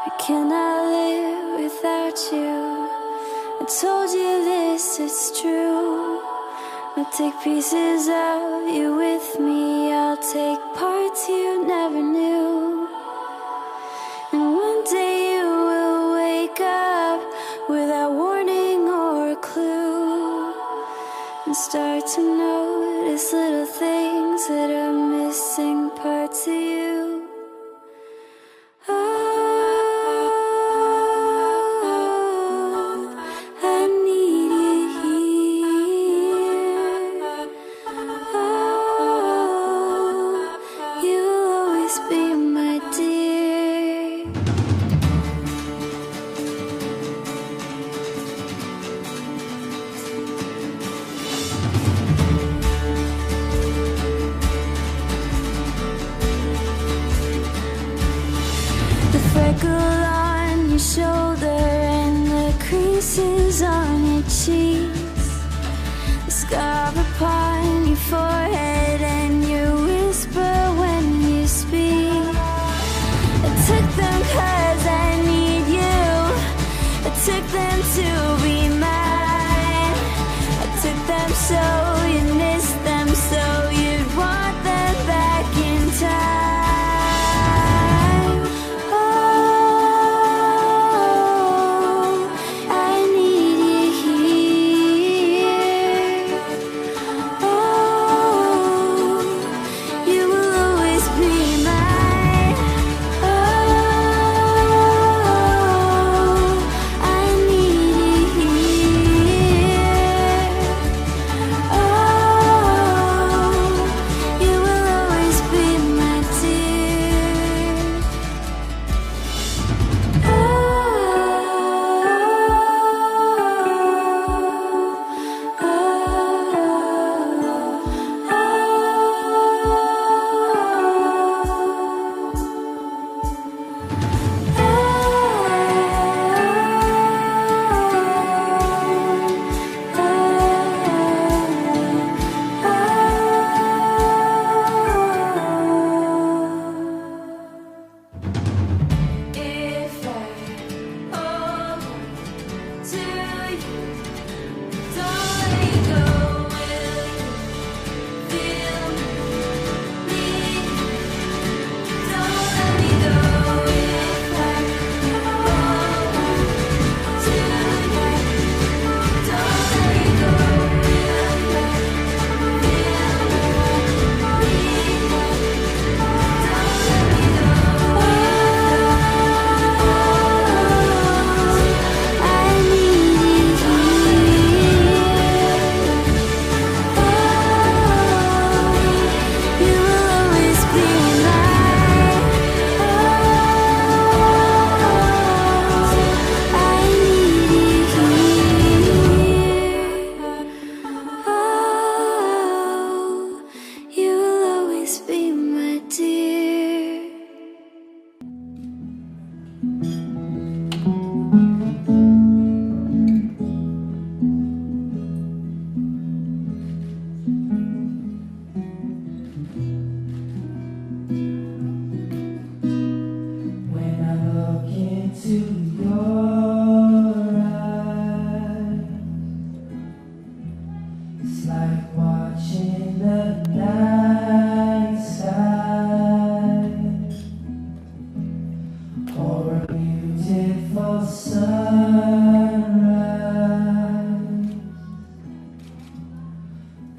I cannot live without you. I told you this, it's true. I'll take pieces of you with me. I'll take parts you never knew. And one day you will wake up without warning or a clue, and start to notice little things that are missing parts of you. On your shoulder and the creases on your cheeks, the scar upon your forehead and your whisper when you speak. I took them 'cause I need you. I took them to be mine. I took them so you missed them, so you'd want them back in time.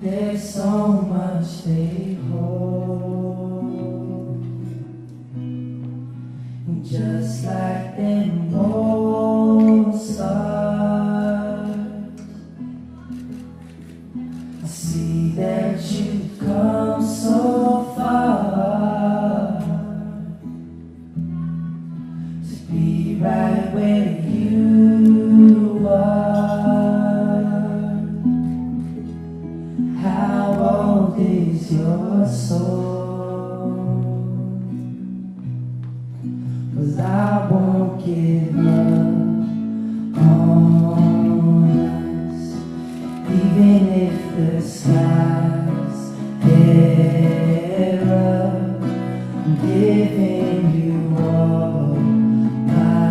There's so much they hold, just like them old stars. I see that you've come so far to be right where you are. How old is your soul? 'Cause I won't give up on us, even if the skies tear up. I'm giving you all my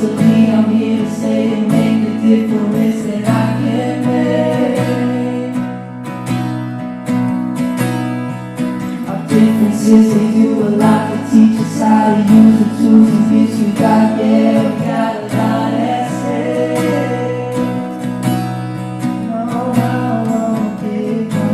easily. I'm here to stay and make the difference that I can make. Our differences, they do a lot to teach us how to use the tools and gifts we got. Yeah, we got a lot at stake. No, I won't give up.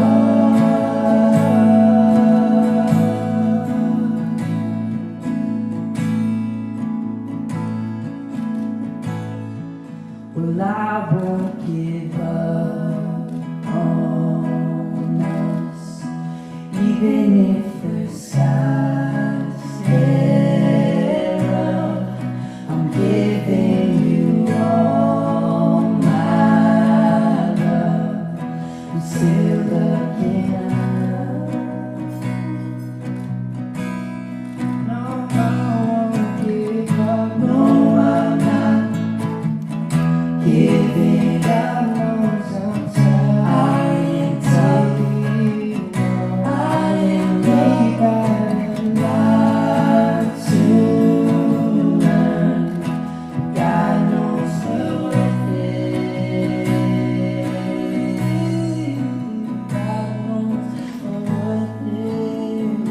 Well, I won't give up on us, even if the sky's rough. I'm giving you all my love. I'm still looking up. No, I won't give up. No, I'm not giving up. No, sometimes I am tough. I am weak. I have a lot to learn. God knows we're worth it. God knows we're worth it.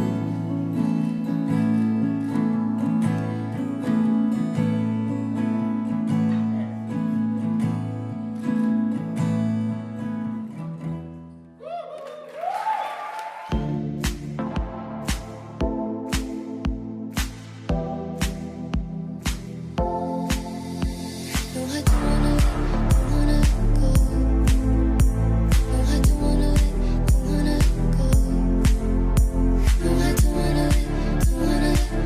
No, I don't wanna go. No, I don't wanna go. No, I don't wanna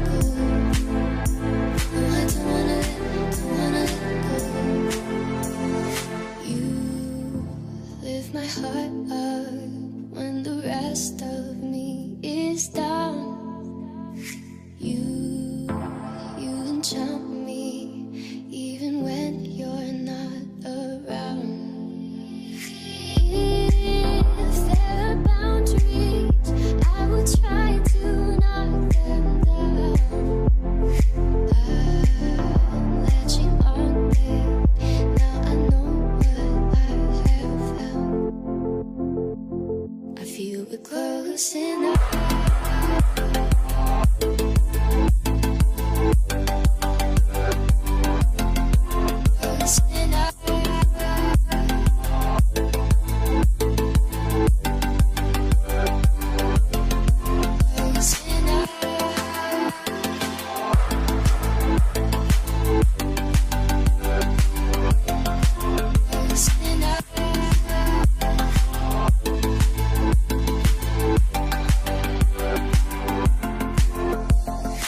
go. No, I don't wanna go. You lift my heart up when the rest of me is down. You enchant me even when you're not around. If there are boundaries, I will try to knock them down. I'm latching on, babe. Now I know what I have found. I feel we're close enough. Close enough. Close enough. Close enough.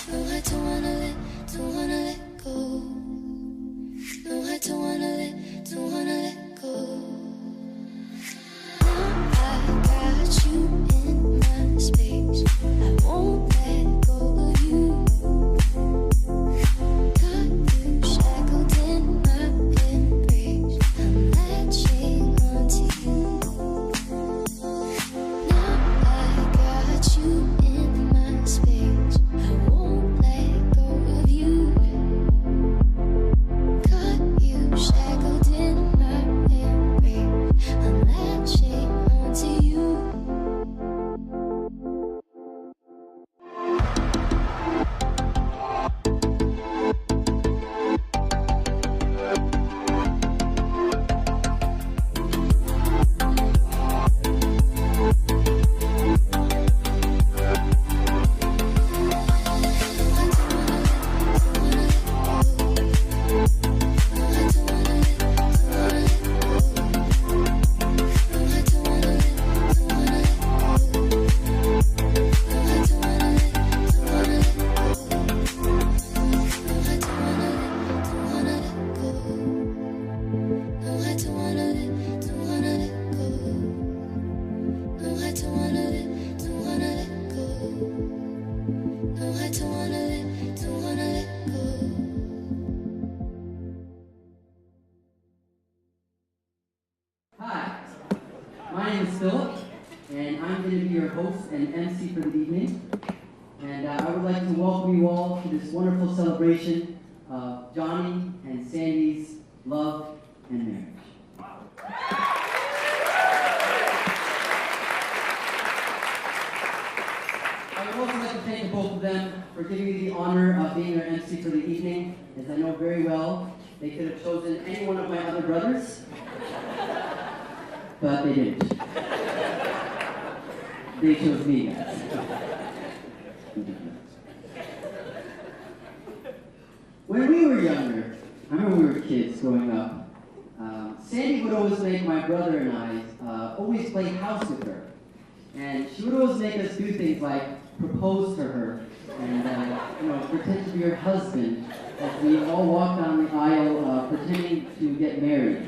No, I don't wanna let go. No, I don't wanna let go. Now I got you in my space. I won't let go of you. Got you shackled in my embrace. I'm latching onto you. Now I got you in my space. I won't let go of you. Got you shackled in my embrace. I'm latching onto you. Philip, and I'm going to be your host and MC for the evening. And I would like to welcome you all to this wonderful celebration of Johnny and Sandy's love and marriage. I would also like to thank both of them for giving me the honor of being their MC for the evening, as I know very well they could have chosen any one of my other brothers, but they didn't. They chose me, guys. When we were younger, I remember we were kids growing up, Sandy would always make my brother and I always play house with her. And she would always make us do things like propose to her and pretend to be her husband as we all walked down the aisle pretending to get married.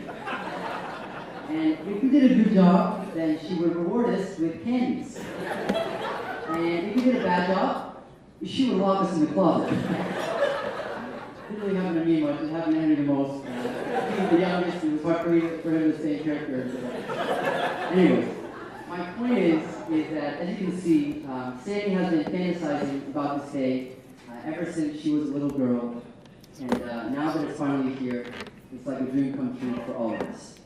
And if we did a good job, then she would reward us with candies. And if we did a bad job, she would lock us in the closet. Didn't really happen to me much, it happened to Henry the most. He was the youngest, and it was hard for him to stay in character. Anyways, my point is that, as you can see, Sandy has been fantasizing about this day ever since she was a little girl. And now that it's finally here, it's like a dream come true for all of us.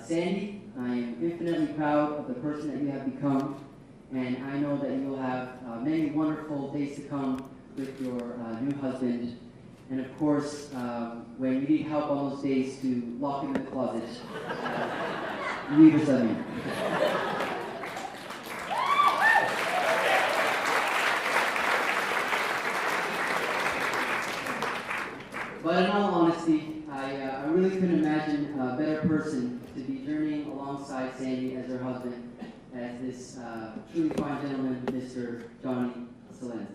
Sandy, I am infinitely proud of the person that you have become, and I know that you will have many wonderful days to come with your new husband. And of course, when you need help on those days to lock him in the closet, leave us a man. But in all honesty, I really couldn't imagine a better person to be journeying alongside Sandy as her husband as this truly fine gentleman, Mr. Johnny Salenza.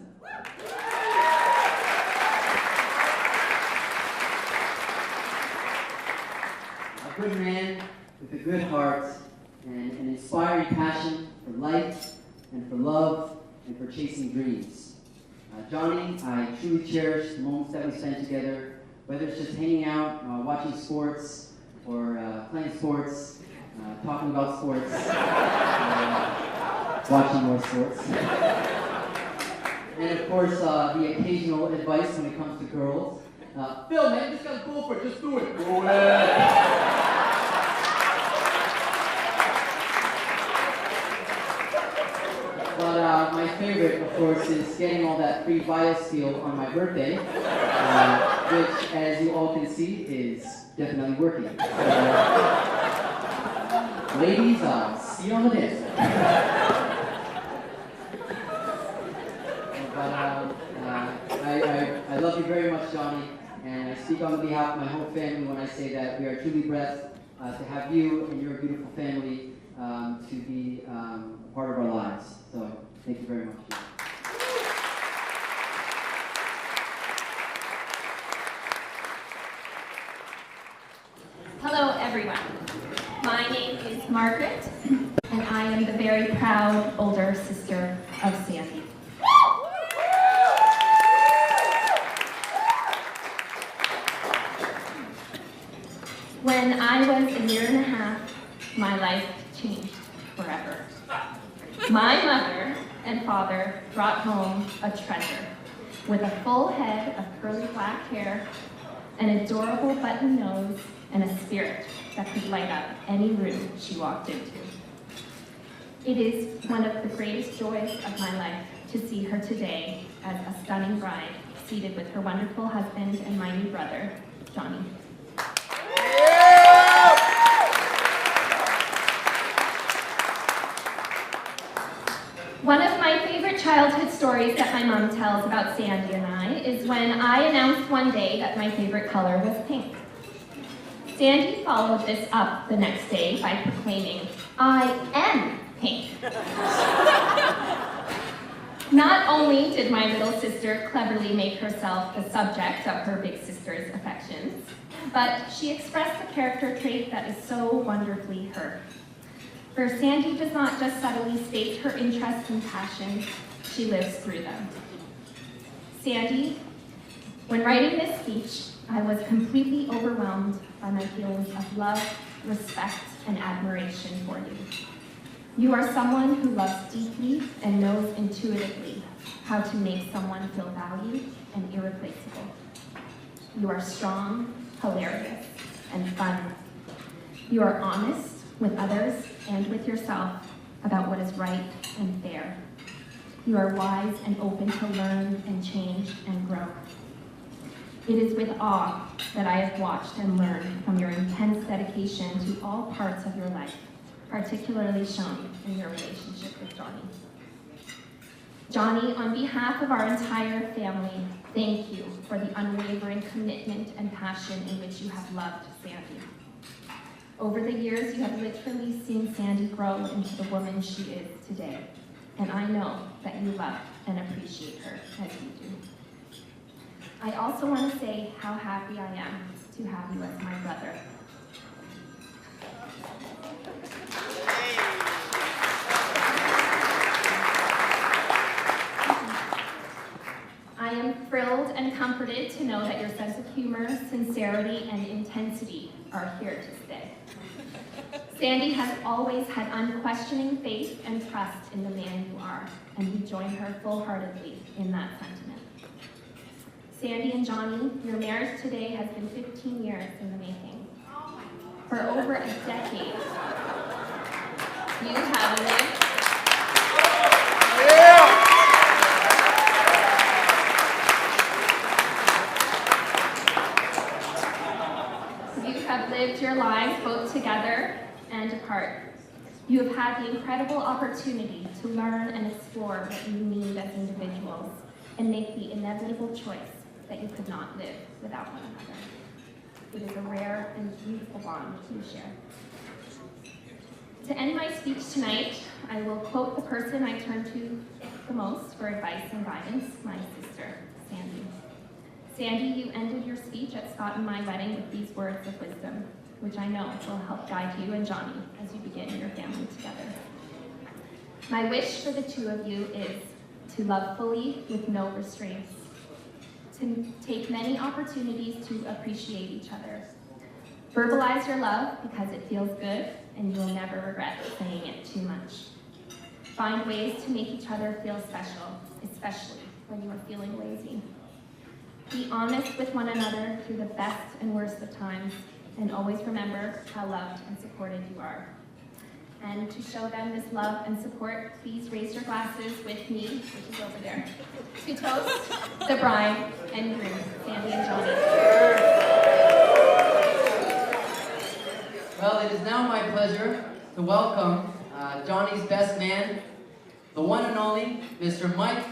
A good man with a good heart and an inspiring passion for life and for love and for chasing dreams. Johnny, I truly cherish the moments that we spend together, whether it's just hanging out, watching sports, or playing sports, talking about sports, watching more sports. And of course, the occasional advice when it comes to girls. Phil, man, you just gotta go for it, just do it. Go ahead. But my favorite, of course, is getting all that free BioSteel on my birthday, which, as you all can see, is definitely working. Ladies, I'll see you on the dance floor. But I love you very much, Johnny, and I speak on behalf of my whole family when I say that we are truly blessed to have you and your beautiful family to be a part of our lives. So, thank you very much. Hello, everyone. My name is Margaret, and I am the very proud older sister of Sandy. When I was a year and a half, my life changed forever. My mother and father brought home a treasure with a full head of curly black hair, an adorable button nose, and a spirit that could light up any room she walked into. It is one of the greatest joys of my life to see her today as a stunning bride, seated with her wonderful husband and my new brother, Johnny. One of my favorite childhood stories that my mom tells about Sandy and I is when I announced one day that my favorite color was pink. Sandy followed this up the next day by proclaiming, "I am pink." Not only did my little sister cleverly make herself the subject of her big sister's affections, but she expressed a character trait that is so wonderfully her. For Sandy does not just subtly state her interests and passions, she lives through them. Sandy, when writing this speech, I was completely overwhelmed by my feelings of love, respect, and admiration for you. You are someone who loves deeply and knows intuitively how to make someone feel valued and irreplaceable. You are strong, hilarious, and fun. You are honest with others and with yourself about what is right and fair. You are wise and open to learn and change and grow. It is with awe that I have watched and learned from your intense dedication to all parts of your life, particularly shown in your relationship with Johnny. Johnny, on behalf of our entire family, thank you for the unwavering commitment and passion in which you have loved Sandy. Over the years, you have literally seen Sandy grow into the woman she is today, and I know that you love and appreciate her as you do. I also want to say how happy I am to have you as my brother. I am thrilled and comforted to know that your sense of humor, sincerity, and intensity are here to stay. Sandy has always had unquestioning faith and trust in the man you are, and we join her full-heartedly in that sentiment. Sandy and Johnny, your marriage today has been 15 years in the making. For over a decade, you have lived your lives both together and apart. You have had the incredible opportunity to learn and explore what you need as individuals and make the inevitable choice that you could not live without one another. It is a rare and beautiful bond you share. To end my speech tonight, I will quote the person I turn to the most for advice and guidance, my sister, Sandy. Sandy, you ended your speech at Scott and my wedding with these words of wisdom, which I know will help guide you and Johnny as you begin your family together. My wish for the two of you is to love fully with no restraints, to take many opportunities to appreciate each other. Verbalize your love because it feels good and you'll never regret saying it too much. Find ways to make each other feel special, especially when you are feeling lazy. Be honest with one another through the best and worst of times, and always remember how loved and supported you are. And to show them this love and support, please raise your glasses with me, which is over there, to toast the bride and groom, Sandy and Johnny. Well, it is now my pleasure to welcome Johnny's best man, the one and only Mr. Mike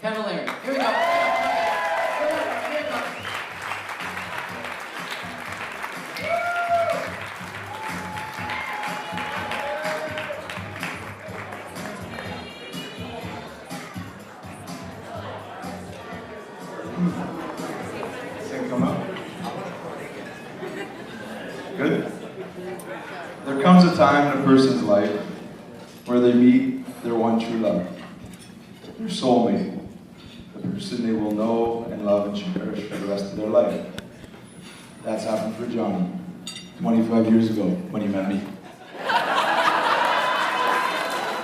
Camilleri. Here we go. Come up. Good. There comes a time in a person's life where they meet their one true love, their soulmate, the person they will know and love and cherish for the rest of their life. That's happened for Johnny 25 years ago when he met me.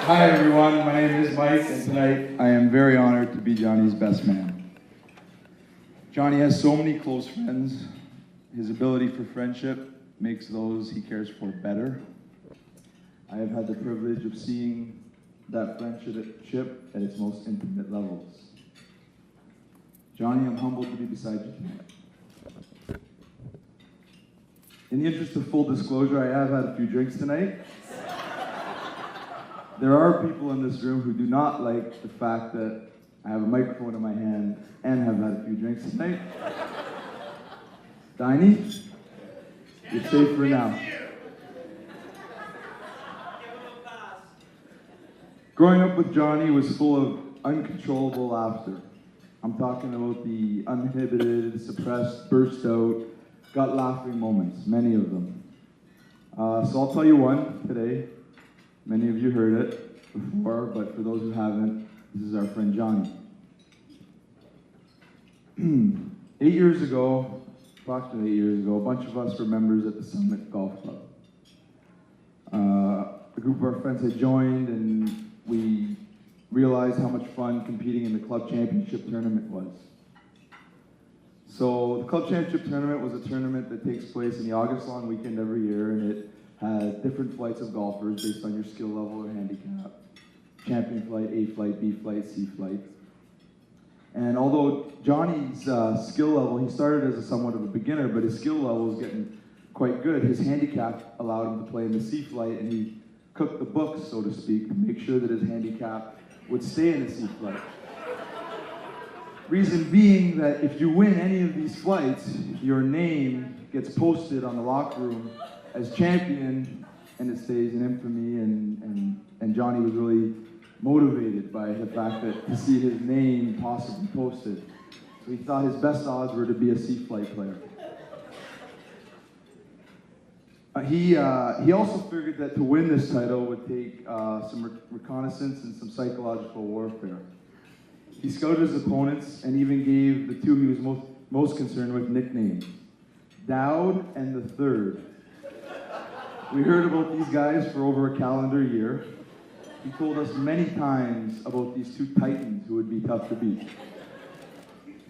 Hi everyone, my name is Mike, and tonight I am very honored to be Johnny's best man. Johnny has so many close friends. His ability for friendship makes those he cares for better. I have had the privilege of seeing that friendship at its most intimate levels. Johnny, I'm humbled to be beside you tonight. In the interest of full disclosure, I have had a few drinks tonight. There are people in this room who do not like the fact that I have a microphone in my hand and have had a few drinks tonight. Diney, you're safe for now. Growing up with Johnny was full of uncontrollable laughter. I'm talking about the uninhibited, suppressed, burst out, gut laughing moments, many of them. So I'll tell you one today. Many of you heard it before, but for those who haven't, this is our friend Johnny. 8 years ago, approximately 8 years ago, a bunch of us were members at the Summit Golf Club. A group of our friends had joined, and we realized how much fun competing in the club championship tournament was. So the club championship tournament was a tournament that takes place in the August long weekend every year, and it has different flights of golfers based on your skill level or handicap. Champion flight, A flight, B flight, C flight. And although Johnny's skill level, he started as somewhat of a beginner, but his skill level was getting quite good. His handicap allowed him to play in the C flight, and he cooked the books, so to speak, to make sure that his handicap would stay in the C flight. Reason being that if you win any of these flights, your name gets posted on the locker room as champion, and it stays in infamy, and Johnny was really motivated by the fact that to see his name possibly posted. So he thought his best odds were to be a C flight player. He also figured that to win this title would take some reconnaissance and some psychological warfare. He scouted his opponents and even gave the two he was most concerned with nicknames, Dowd and the Third. We heard about these guys for over a calendar year. He told us many times about these two titans who would be tough to beat.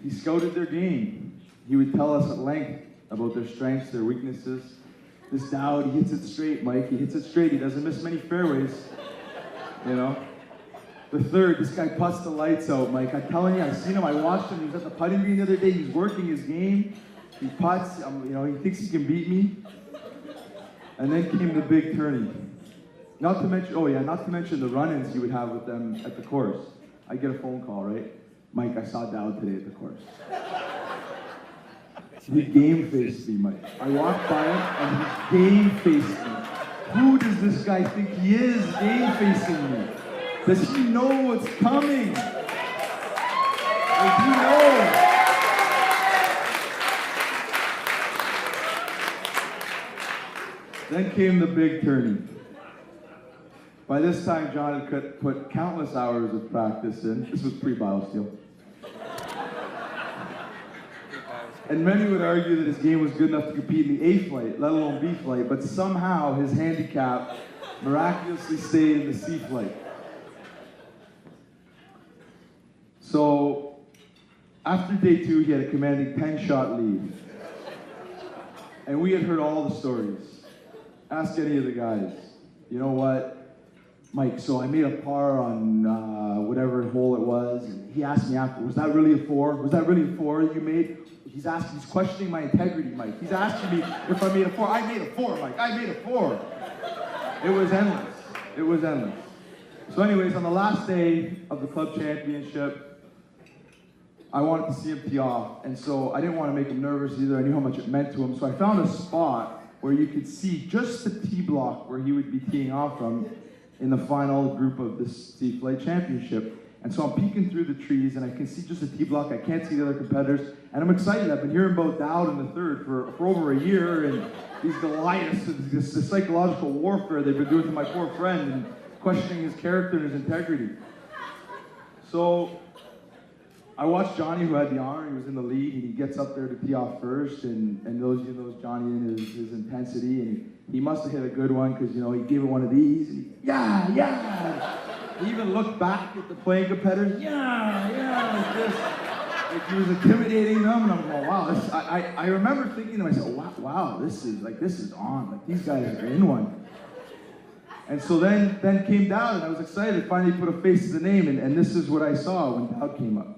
He scouted their game. He would tell us at length about their strengths, their weaknesses. This Dowd, he hits it straight, Mike. He hits it straight. He doesn't miss many fairways, you know. The Third, this guy putts the lights out, Mike. I'm telling you, I've seen him. I watched him. He was at the putting green the other day. He's working his game. He putts. You know, he thinks he can beat me. And then came the big tourney. Not to mention the run-ins he would have with them at the course. I get a phone call, right? Mike, I saw Dowd today at the course. He game-faced me, Mike. I walked by him and he game-faced me. Who does this guy think he is game-facing me? Does he know what's coming? Does he know? Then came the big tourney. By this time, John had put countless hours of practice in. This was pre-BioSteel. And many would argue that his game was good enough to compete in the A flight, let alone B flight, but somehow his handicap miraculously stayed in the C flight. So, after day 2, he had a commanding 10-shot lead. And we had heard all the stories. Ask any of the guys. You know what, Mike, so I made a par on whatever hole it was, and he asked me after, was that really a 4? Was that really a 4 you made? He's questioning my integrity, Mike. He's asking me if I made a 4. I made a 4, Mike. I made a 4. It was endless. It was endless. So anyways, on the last day of the club championship, I wanted to see him tee off, and so I didn't want to make him nervous either. I knew how much it meant to him, so I found a spot where you could see just the tee block where he would be teeing off from in the final group of this C Flight Championship. And so I'm peeking through the trees, and I can see just the tee block. I can't see the other competitors, and I'm excited. I've been hearing about Dowd and the Third for over a year, and these Goliaths, this psychological warfare they've been doing to my poor friend, and questioning his character and his integrity. So I watched Johnny, who had the honor. He was in the lead, and he gets up there to tee off first, and those, you know, Johnny and his intensity, and he must have hit a good one, because, you know, he gave it one of these, and he even looked back at the playing competitors, like this, like he was intimidating them, and I'm going, wow, this, I remember thinking to myself, wow, this is on, like these guys are in one. And so then came Dowd, and I was excited, finally put a face to the name, and this is what I saw when Dowd came up.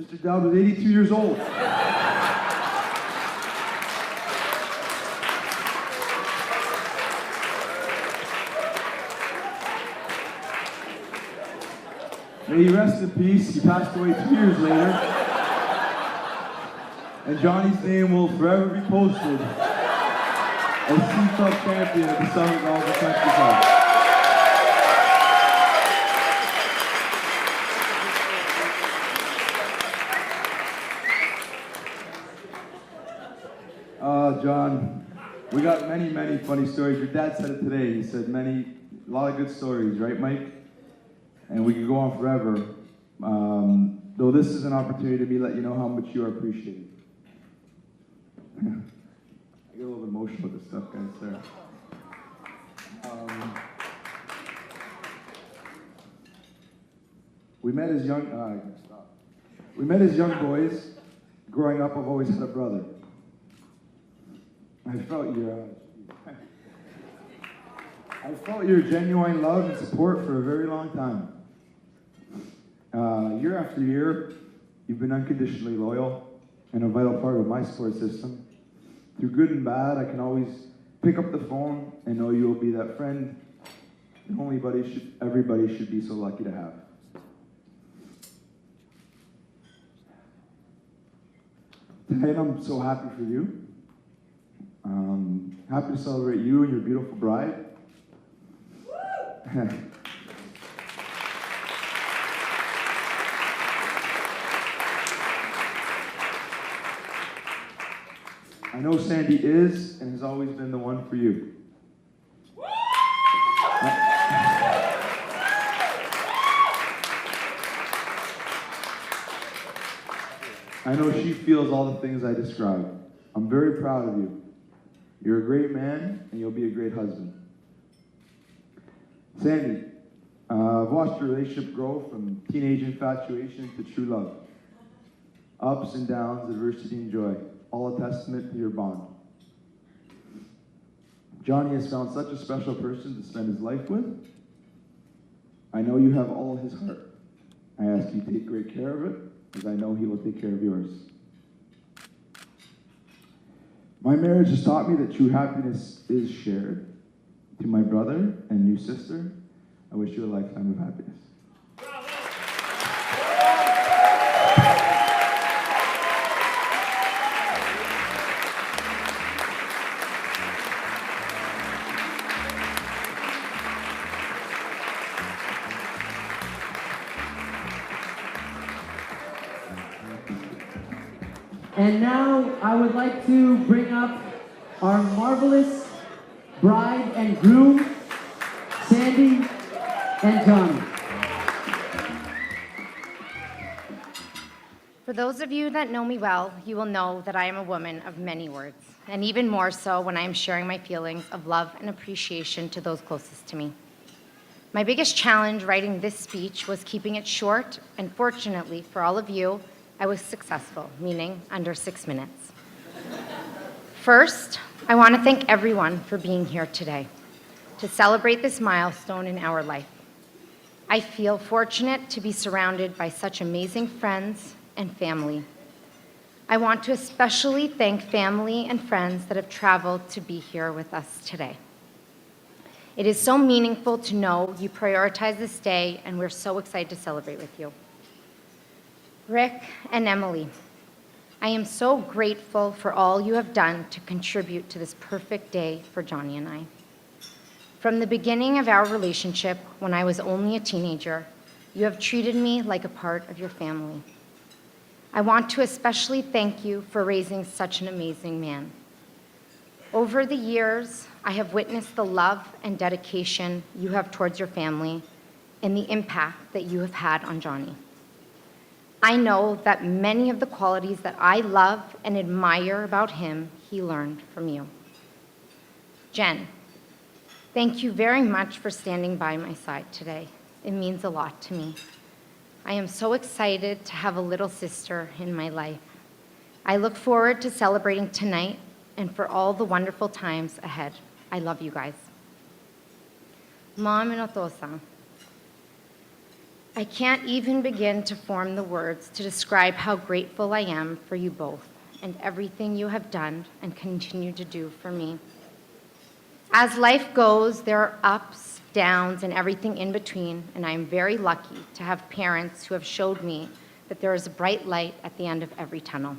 Mr. Dowd was 82 years old. May he rest in peace. He passed away 2 years later. And Johnny's name will forever be posted as C Club champion at the Summit Golf Country Club. John, we got many funny stories. Your dad said it today. He said a lot of good stories, right, Mike? And we could go on forever. though this is an opportunity to let you know how much you are appreciated. I get a little bit emotional with this stuff, guys. Sorry. We met as young. I can stop. We met as young boys. Growing up, I've always had a brother. I felt your genuine love and support for a very long time. Year after year, you've been unconditionally loyal and a vital part of my support system. Through good and bad, I can always pick up the phone and know you will be that friend that everybody should be so lucky to have. Tonight, I'm so happy for you. Happy to celebrate you and your beautiful bride. I know Sandy is and has always been the one for you. I know she feels all the things I described. I'm very proud of you. You're a great man, and you'll be a great husband. Sandy, I've watched your relationship grow from teenage infatuation to true love. Ups and downs, adversity and joy, all a testament to your bond. Johnny has found such a special person to spend his life with. I know you have all his heart. I ask you to take great care of it, as I know he will take care of yours. My marriage has taught me that true happiness is shared. To my brother and new sister, I wish you a lifetime of happiness. And now I would like to bring up our marvelous bride and groom, Sandy and Johnny. For those of you that know me well, you will know that I am a woman of many words, and even more so when I am sharing my feelings of love and appreciation to those closest to me. My biggest challenge writing this speech was keeping it short, and fortunately for all of you, I was successful, meaning under 6 minutes. First, I want to thank everyone for being here today to celebrate this milestone in our life. I feel fortunate to be surrounded by such amazing friends and family. I want to especially thank family and friends that have traveled to be here with us today. It is so meaningful to know you prioritize this day, and we're so excited to celebrate with you. Rick and Emily, I am so grateful for all you have done to contribute to this perfect day for Johnny and I. From the beginning of our relationship, when I was only a teenager, you have treated me like a part of your family. I want to especially thank you for raising such an amazing man. Over the years, I have witnessed the love and dedication you have towards your family and the impact that you have had on Johnny. I know that many of the qualities that I love and admire about him, he learned from you. Jen, thank you very much for standing by my side today. It means a lot to me. I am so excited to have a little sister in my life. I look forward to celebrating tonight and for all the wonderful times ahead. I love you guys. Mom and Otosa, I can't even begin to form the words to describe how grateful I am for you both and everything you have done and continue to do for me. As life goes, there are ups, downs, and everything in between, and I am very lucky to have parents who have showed me that there is a bright light at the end of every tunnel.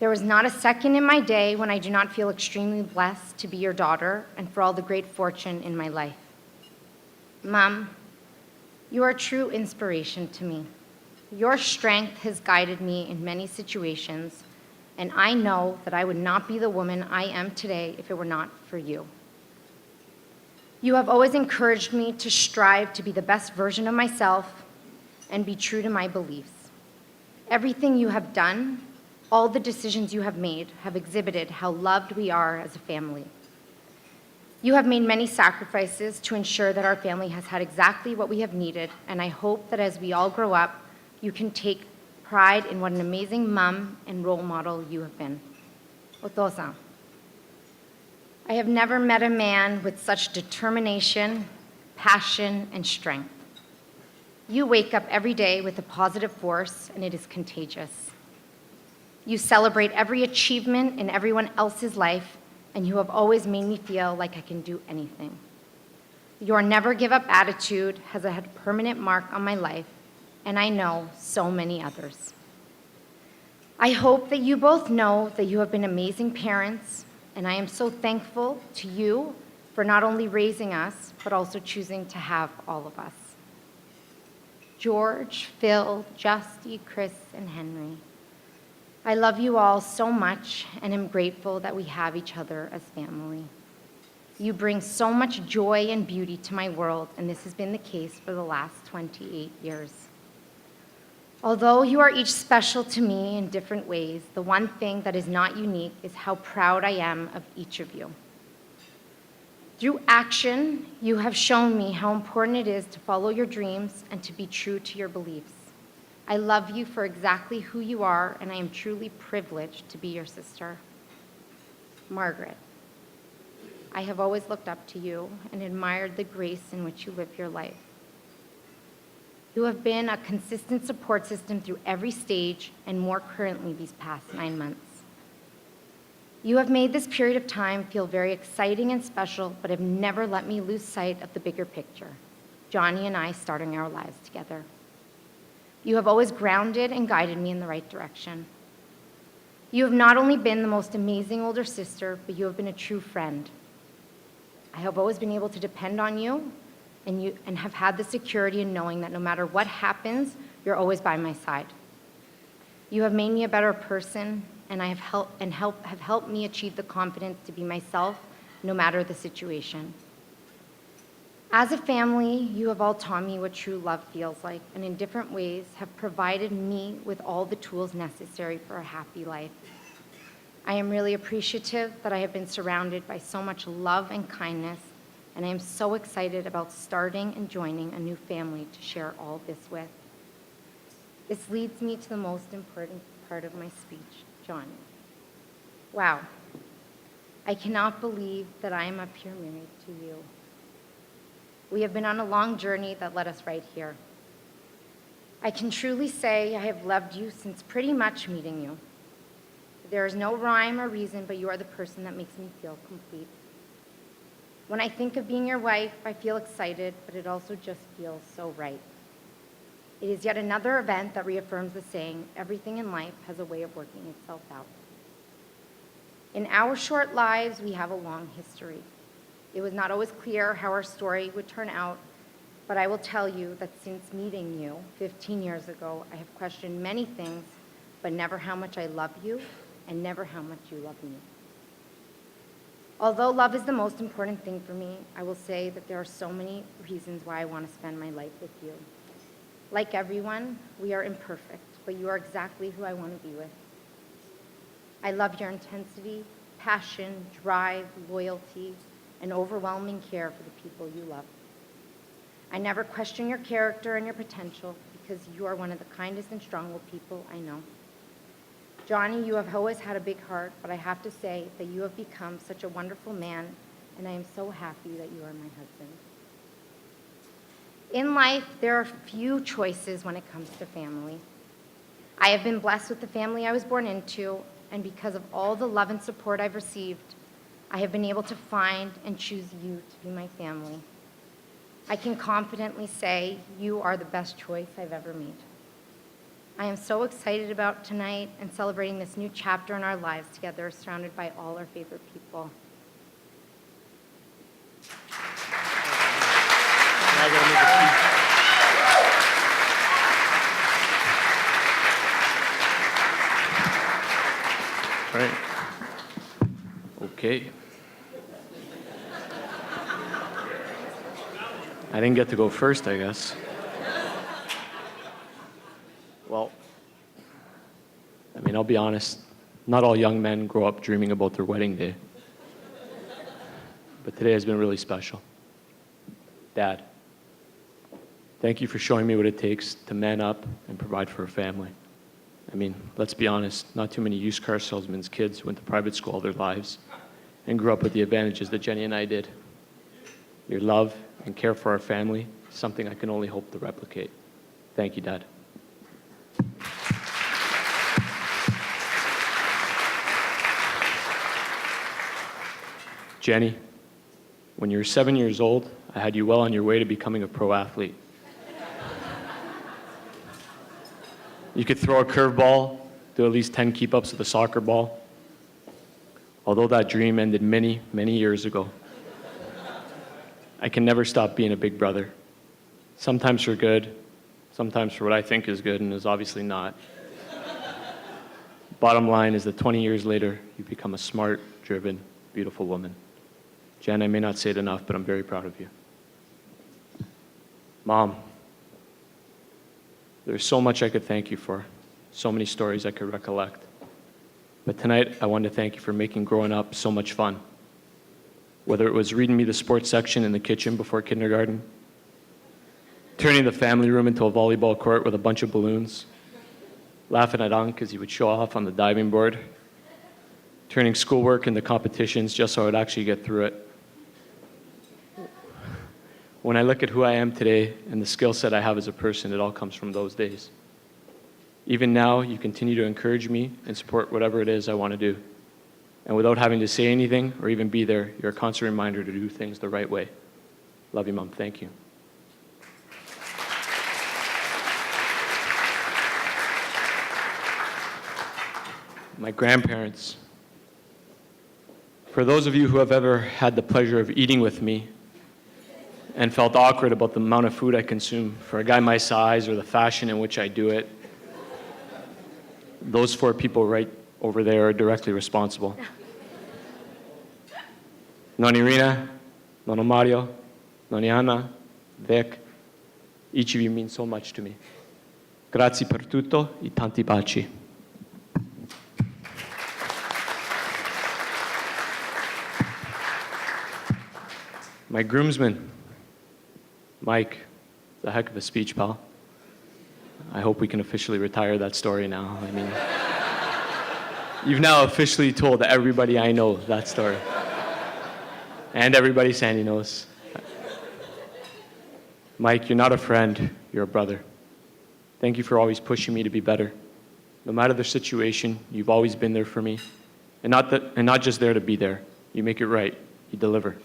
There is not a second in my day when I do not feel extremely blessed to be your daughter and for all the great fortune in my life. Mom, you are a true inspiration to me. Your strength has guided me in many situations, and I know that I would not be the woman I am today if it were not for you. You have always encouraged me to strive to be the best version of myself and be true to my beliefs. Everything you have done, all the decisions you have made, have exhibited how loved we are as a family. You have made many sacrifices to ensure that our family has had exactly what we have needed, and I hope that as we all grow up, you can take pride in what an amazing mom and role model you have been. Otosan. I have never met a man with such determination, passion, and strength. You wake up every day with a positive force, and it is contagious. You celebrate every achievement in everyone else's life, and you have always made me feel like I can do anything. Your never give up attitude has had a permanent mark on my life, and I know so many others. I hope that you both know that you have been amazing parents, and I am so thankful to you for not only raising us, but also choosing to have all of us. George, Phil, Justy, Chris, and Henry, I love you all so much and am grateful that we have each other as family. You bring so much joy and beauty to my world, and this has been the case for the last 28 years. Although you are each special to me in different ways, the one thing that is not unique is how proud I am of each of you. Through action, you have shown me how important it is to follow your dreams and to be true to your beliefs. I love you for exactly who you are, and I am truly privileged to be your sister. Margaret, I have always looked up to you and admired the grace in which you live your life. You have been a consistent support system through every stage, and more currently these past 9 months. You have made this period of time feel very exciting and special, but have never let me lose sight of the bigger picture, Johnny and I starting our lives together. You have always grounded and guided me in the right direction. You have not only been the most amazing older sister, but you have been a true friend. I have always been able to depend on you, and have had the security in knowing that no matter what happens, you're always by my side. You have made me a better person, and have helped me achieve the confidence to be myself, no matter the situation. As a family, you have all taught me what true love feels like, and in different ways have provided me with all the tools necessary for a happy life. I am really appreciative that I have been surrounded by so much love and kindness, and I am so excited about starting and joining a new family to share all this with. This leads me to the most important part of my speech, Johnny. Wow, I cannot believe that I am up here married to you. We have been on a long journey that led us right here. I can truly say I have loved you since pretty much meeting you. There is no rhyme or reason, but you are the person that makes me feel complete. When I think of being your wife, I feel excited, but it also just feels so right. It is yet another event that reaffirms the saying, everything in life has a way of working itself out. In our short lives, we have a long history. It was not always clear how our story would turn out, but I will tell you that since meeting you 15 years ago, I have questioned many things, but never how much I love you and never how much you love me. Although love is the most important thing for me, I will say that there are so many reasons why I want to spend my life with you. Like everyone, we are imperfect, but you are exactly who I want to be with. I love your intensity, passion, drive, loyalty, and overwhelming care for the people you love. I never question your character and your potential because you are one of the kindest and strongest people I know. Johnny, you have always had a big heart, but I have to say that you have become such a wonderful man, and I am so happy that you are my husband. In life, there are few choices when it comes to family. I have been blessed with the family I was born into, and because of all the love and support I've received, I have been able to find and choose you to be my family. I can confidently say you are the best choice I've ever made. I am so excited about tonight and celebrating this new chapter in our lives together, surrounded by all our favorite people. All right. Okay. I didn't get to go first, I guess. mean, I'll be honest, not all young men grow up dreaming about their wedding day. But today has been really special. Dad, thank you for showing me what it takes to man up and provide for a family. I mean, let's be honest, not too many used car salesmen's kids went to private school all their lives and grew up with the advantages that Jenny and I did. Your love and care for our family is something I can only hope to replicate. Thank you, Dad. Jenny, when you were 7 years old, I had you well on your way to becoming a pro athlete. You could throw a curveball, do at least 10 keep-ups with a soccer ball. Although that dream ended many, many years ago, I can never stop being a big brother. Sometimes for good, sometimes for what I think is good and is obviously not. Bottom line is that 20 years later, you've become a smart, driven, beautiful woman. Jen, I may not say it enough, but I'm very proud of you. Mom, there's so much I could thank you for, so many stories I could recollect. But tonight, I wanted to thank you for making growing up so much fun. Whether it was reading me the sports section in the kitchen before kindergarten, turning the family room into a volleyball court with a bunch of balloons, laughing at Unc as he would show off on the diving board, turning schoolwork into competitions just so I would actually get through it. When I look at who I am today and the skill set I have as a person, it all comes from those days. Even now, you continue to encourage me and support whatever it is I want to do. And without having to say anything or even be there, you're a constant reminder to do things the right way. Love you, Mom. Thank you. My grandparents. For those of you who have ever had the pleasure of eating with me and felt awkward about the amount of food I consume for a guy my size or the fashion in which I do it, those 4 people right over there are directly responsible. Noni Rina, Nono Mario, Noni Anna, Vic, each of you mean so much to me. Grazie per tutto e tanti baci. My groomsmen, Mike, it's a heck of a speech, pal. I hope we can officially retire that story now. I mean, you've now officially told everybody I know that story. And everybody Sandy knows. Mike, you're not a friend, you're a brother. Thank you for always pushing me to be better. No matter the situation, you've always been there for me. And not just there to be there. You make it right. You deliver.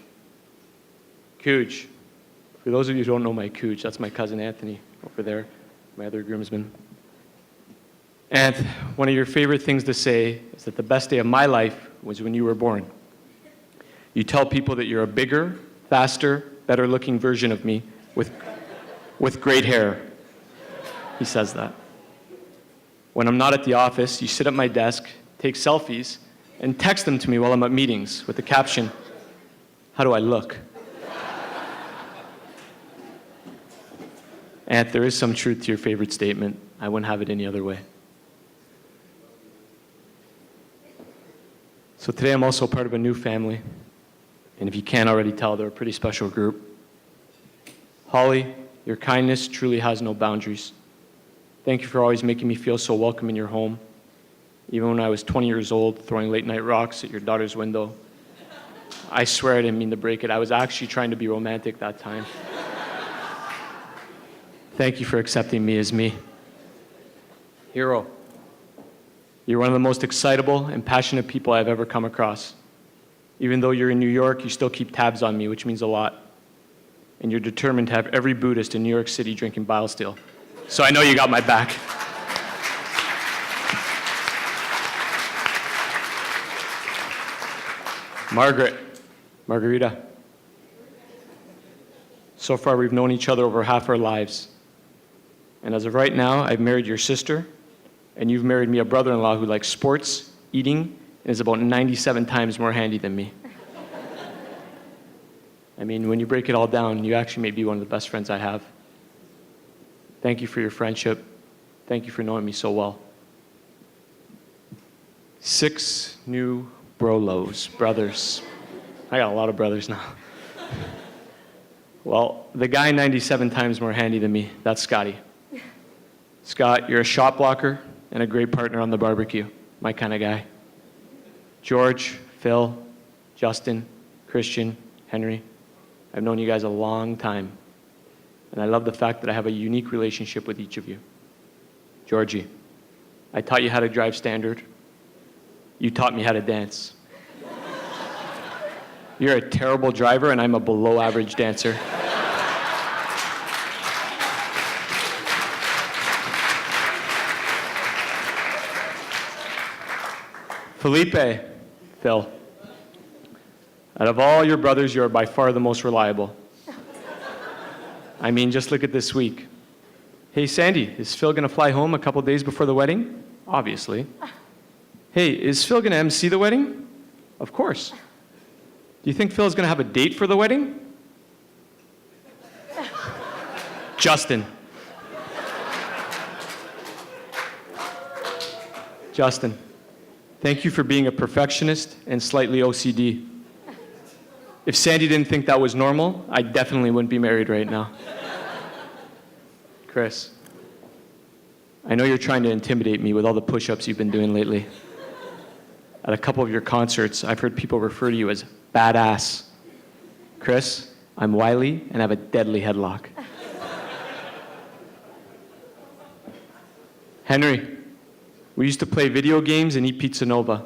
Cooge. For those of you who don't know my Cooge, that's my cousin Anthony over there, my other groomsman. And one of your favorite things to say is that the best day of my life was when you were born. You tell people that you're a bigger, faster, better-looking version of me with great hair. He says that. When I'm not at the office, you sit at my desk, take selfies, and text them to me while I'm at meetings with the caption, "How do I look?" And there is some truth to your favorite statement. I wouldn't have it any other way. So today I'm also part of a new family. And if you can't already tell, they're a pretty special group. Holly, your kindness truly has no boundaries. Thank you for always making me feel so welcome in your home. Even when I was 20 years old, throwing late night rocks at your daughter's window. I swear I didn't mean to break it. I was actually trying to be romantic that time. Thank you for accepting me as me. Hero, you're one of the most excitable and passionate people I've ever come across. Even though you're in New York, you still keep tabs on me, which means a lot. And you're determined to have every Buddhist in New York City drinking BioSteel. So I know you got my back. Margarita. So far, we've known each other over half our lives. And as of right now, I've married your sister, and you've married me a brother-in-law who likes sports, eating, and is about 97 times more handy than me. I mean, when you break it all down, you actually may be one of the best friends I have. Thank you for your friendship. Thank you for knowing me so well. 6 new Brolos, brothers. I got a lot of brothers now. Well, the guy 97 times more handy than me, that's Scotty. Scott, you're a shot blocker and a great partner on the barbecue, my kind of guy. George, Phil, Justin, Christian, Henry, I've known you guys a long time, and I love the fact that I have a unique relationship with each of you. Georgie, I taught you how to drive standard. You taught me how to dance. You're a terrible driver, and I'm a below-average dancer. Felipe, Phil, out of all your brothers, you are by far the most reliable. I mean, just look at this week. Hey, Sandy, is Phil going to fly home a couple days before the wedding? Obviously. Hey, is Phil going to MC the wedding? Of course. Do you think Phil's going to have a date for the wedding? Justin. Justin, thank you for being a perfectionist and slightly OCD. If Sandy didn't think that was normal, I definitely wouldn't be married right now. Chris, I know you're trying to intimidate me with all the push-ups you've been doing lately. At a couple of your concerts, I've heard people refer to you as badass. Chris, I'm wily and have a deadly headlock. Henry, we used to play video games and eat Pizza Nova.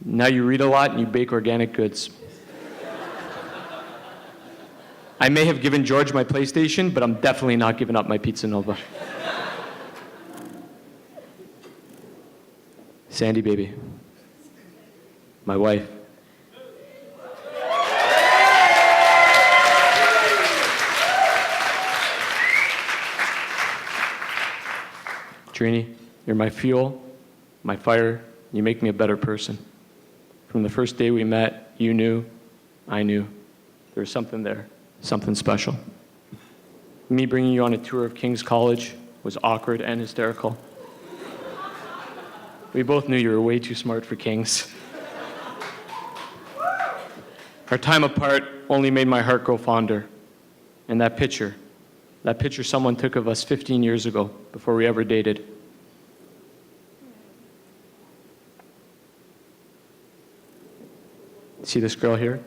Now you read a lot and you bake organic goods. I may have given George my PlayStation, but I'm definitely not giving up my Pizza Nova. Sandy, baby. My wife. Trini, you're my fuel, my fire. You make me a better person. From the first day we met, you knew, I knew. There was something there, something special. Me bringing you on a tour of King's College was awkward and hysterical. We both knew you were way too smart for King's. Our time apart only made my heart grow fonder. And that picture someone took of us 15 years ago, before we ever dated. See this girl here?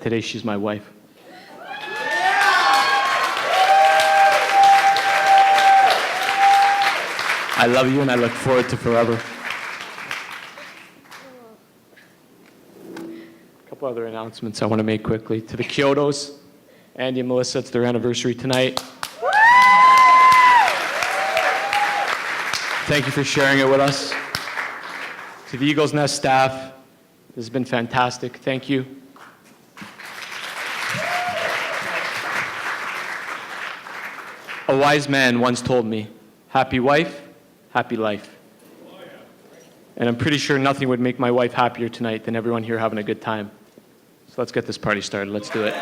Today she's my wife. I love you and I look forward to forever. A couple other announcements I want to make quickly. To the Kyotos, Andy and Melissa, it's their anniversary tonight. Thank you for sharing it with us. To the Eagles Nest staff, this has been fantastic. Thank you. A wise man once told me, happy wife, happy life. And I'm pretty sure nothing would make my wife happier tonight than everyone here having a good time. So let's get this party started. Let's do it.